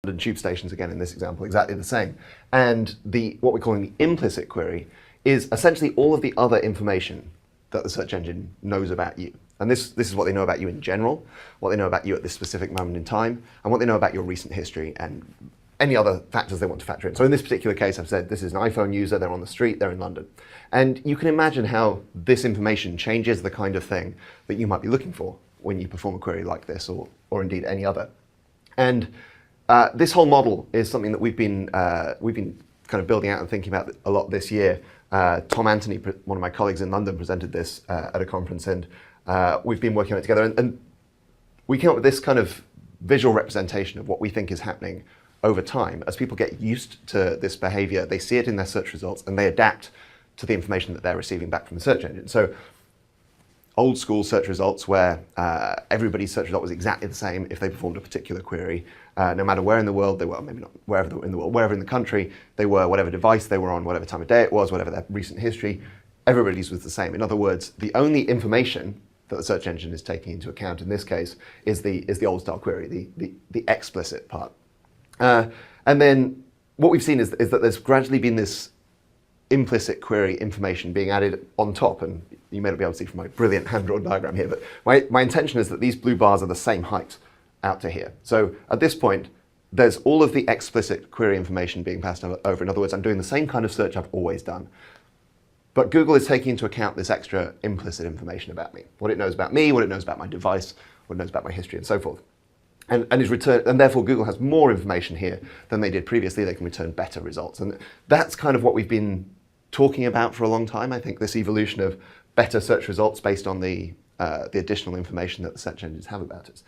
London tube stations, again in this example, exactly the same. And what we're calling the implicit query is essentially all of the other information that the search engine knows about you. And this is what they know about you in general, what they know about you at this specific moment in time, and what they know about your recent history and any other factors they want to factor in. So in this particular case, I've said this is an iPhone user, they're on the street, they're in London. And you can imagine how this information changes the kind of thing that you might be looking for when you perform a query like this, or indeed any other. And this whole model is something that we've been kind of building out and thinking about a lot this year. Tom Anthony, one of my colleagues in London, presented this at a conference, and we've been working on it together. And we came up with this kind of visual representation of what we think is happening over time. As people get used to this behavior, they see it in their search results and they adapt to the information that they're receiving back from the search engine. So old school search results where everybody's search result was exactly the same if they performed a particular query, no matter where in the world they were, maybe not wherever in the world, wherever in the country they were, whatever device they were on, whatever time of day it was, whatever their recent history, everybody's was the same. In other words, the only information that the search engine is taking into account in this case is the old style query, the explicit part. And then what we've seen is that there's gradually been this implicit query information being added on top, and you may not be able to see from my brilliant hand-drawn diagram here, but my intention is that these blue bars are the same height out to here. So at this point, there's all of the explicit query information being passed over. In other words, I'm doing the same kind of search I've always done. But Google is taking into account this extra implicit information about me, what it knows about me, what it knows about my device, what it knows about my history, and so forth. And therefore Google has more information here than they did previously. They can return better results. And that's kind of what we've been talking about for a long time. I think this evolution of better search results based on the additional information that the search engines have about us.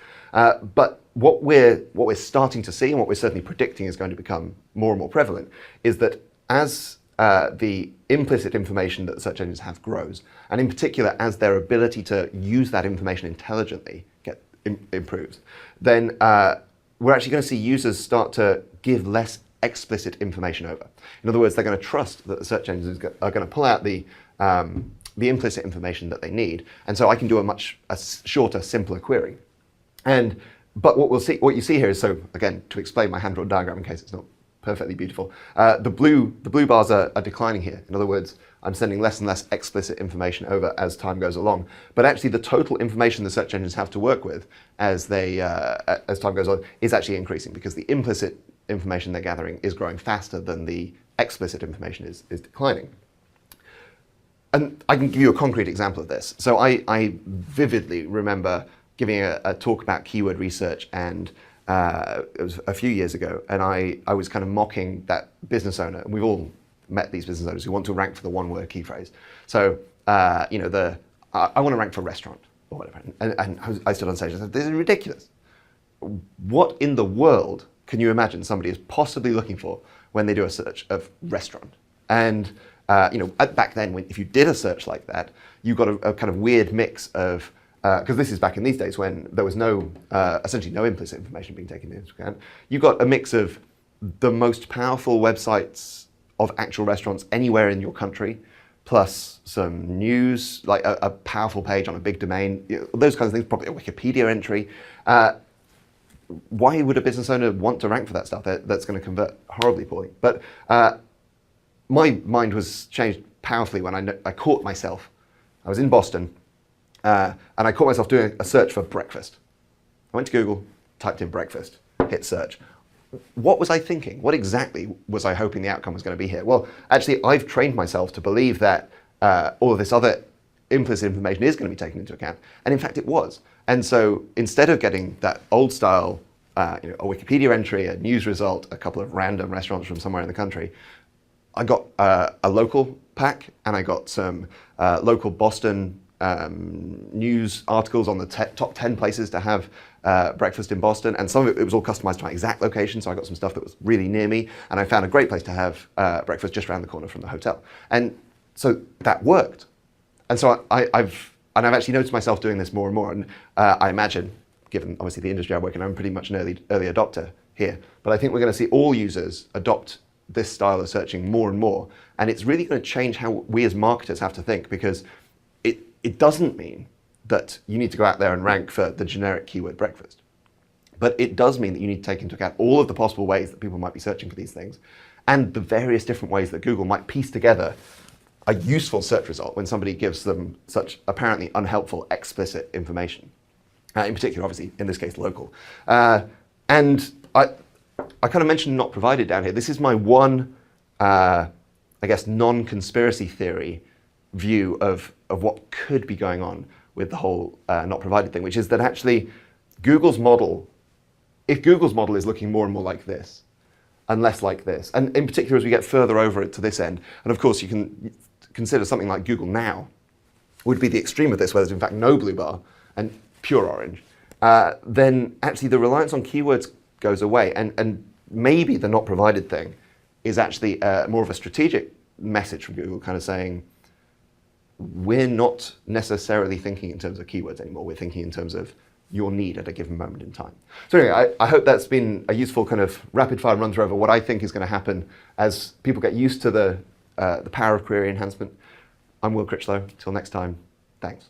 But what we're starting to see, and what we're certainly predicting is going to become more and more prevalent, is that as the implicit information that the search engines have grows, and in particular as their ability to use that information intelligently improves, then we're actually going to see users start to give less explicit information over. In other words, they're going to trust that the search engines are going to pull out the implicit information that they need, and so I can do a shorter, simpler query. But what you see here is, so again, to explain my hand-drawn diagram in case it's not perfectly beautiful, the blue bars are declining here. In other words, I'm sending less and less explicit information over as time goes along. But actually, the total information the search engines have to work with as time goes on is actually increasing, because the implicit information they're gathering is growing faster than the explicit information is declining. And I can give you a concrete example of this. So I vividly remember giving a talk about keyword research, and it was a few years ago, and I was kind of mocking that business owner, and we've all met these business owners who want to rank for the one-word key phrase. So, I want to rank for restaurant or whatever. And I stood on stage and said, this is ridiculous. What in the world can you imagine somebody is possibly looking for when they do a search of restaurant? And back then, if you did a search like that, you got a kind of weird mix of, because this is back in these days when there was essentially no implicit information being taken into account. You got a mix of the most powerful websites of actual restaurants anywhere in your country, plus some news, like a powerful page on a big domain, those kinds of things, probably a Wikipedia entry. Why would a business owner want to rank for that stuff? That's going to convert horribly poorly. But my mind was changed powerfully when I caught myself. I was in Boston, and I caught myself doing a search for breakfast. I went to Google, typed in breakfast, hit search. What was I thinking? What exactly was I hoping the outcome was going to be here? Well, actually, I've trained myself to believe that all of this other implicit information is going to be taken into account. And in fact, it was. And so instead of getting that old style, a Wikipedia entry, a news result, a couple of random restaurants from somewhere in the country, I got a local pack, and I got some local Boston news articles on the top 10 places to have breakfast in Boston, and some of it was all customized to my exact location, so I got some stuff that was really near me, and I found a great place to have breakfast just around the corner from the hotel. And so that worked. And so I've actually noticed myself doing this more and more, and I imagine, given obviously the industry I work in, I'm pretty much an early adopter here, but I think we're going to see all users adopt this style of searching more and more, and it's really going to change how we as marketers have to think, because it doesn't mean that you need to go out there and rank for the generic keyword breakfast. But it does mean that you need to take into account all of the possible ways that people might be searching for these things and the various different ways that Google might piece together a useful search result when somebody gives them such apparently unhelpful explicit information. In particular, obviously, in this case, local. And I kind of mentioned not provided down here. This is my one, I guess, non-conspiracy theory view of what could be going on with the whole not provided thing, which is that actually Google's model, if Google's model is looking more and more like this and less like this, and in particular as we get further over it to this end, and of course you can consider something like Google Now would be the extreme of this, where there's in fact no blue bar and pure orange, then actually the reliance on keywords goes away, and maybe the not provided thing is actually more of a strategic message from Google, kind of saying, we're not necessarily thinking in terms of keywords anymore, we're thinking in terms of your need at a given moment in time. So anyway, I hope that's been a useful kind of rapid fire run through over what I think is going to happen as people get used to the power of query enhancement. I'm Will Critchlow. Till next time, thanks.